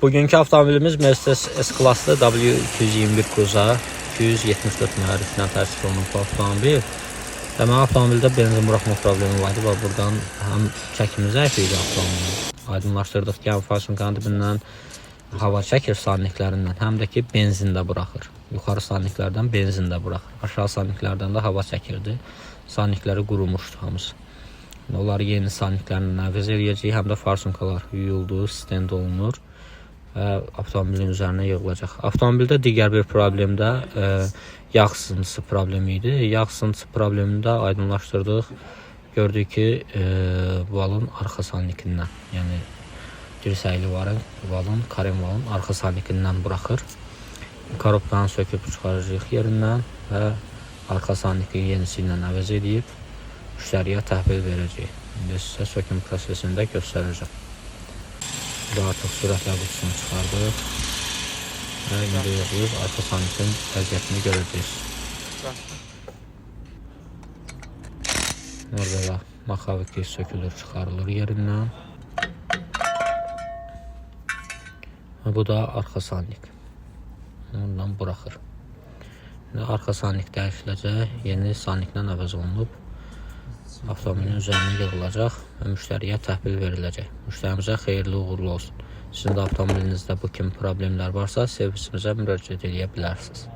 Bugünkü avtomobilimiz Mercedes S-Classlı W221 Cruza 274 mühərriklə təsis olunan bu avtomobil. Demək, avtomobildə benzin buraxma problemi vardı və buradan həm çəkimi zəif idi avtomobilin. Aydınlaşdırdıq ki, farsun kandibindən hava çəkir salniklərindən, həm də ki benzin də buraxır. Yuxarı salniklərdən benzin də buraxır. Aşağı salniklərdən də hava çəkirdi. Salnikləri qurumuşdu hamısı. Onları yeni salniklərlə əvəz edəcəyik, həm də farsunkalar yuyuldu, stend olunur və avtomobilin üzərinə yığılacaq. Avtomobildə digər bir problem də yağ sızıntısı problemi idi. Yağ sızıntısı problemində aydınlaşdırdıq. Gördük ki, valın arxa salnikindən, yəni dirsəkli valın, karen valın arxa salnikindən buraxır. Korobkanı söküb çıxaracaq yerindən və arxa salniki yenisi ilə əvəz edib müştəriyə təhvil verəcək. İndi sizə söküm prosesində göstərəcəm. Burada artıq sürətlə qutusunu çıxardıq və indi yoxlayıb arxa salnikin vəziyyətini görəcəyiz. Orada maxaviki sökülür, çıxarılır yerindən. Bu da arxa salnik. Ondan buraxır. Arxa salnik dəyişiləcək, yeni salniklə əvəz olunub. Avtomobilin üzərinə yığılacaq və müştəriyə təhvil veriləcək. Müştərimizə xeyirli uğurlu olsun. Sizin də avtomobilinizdə bu kimi problemlər varsa, servisimizə müraciət edə bilərsiniz.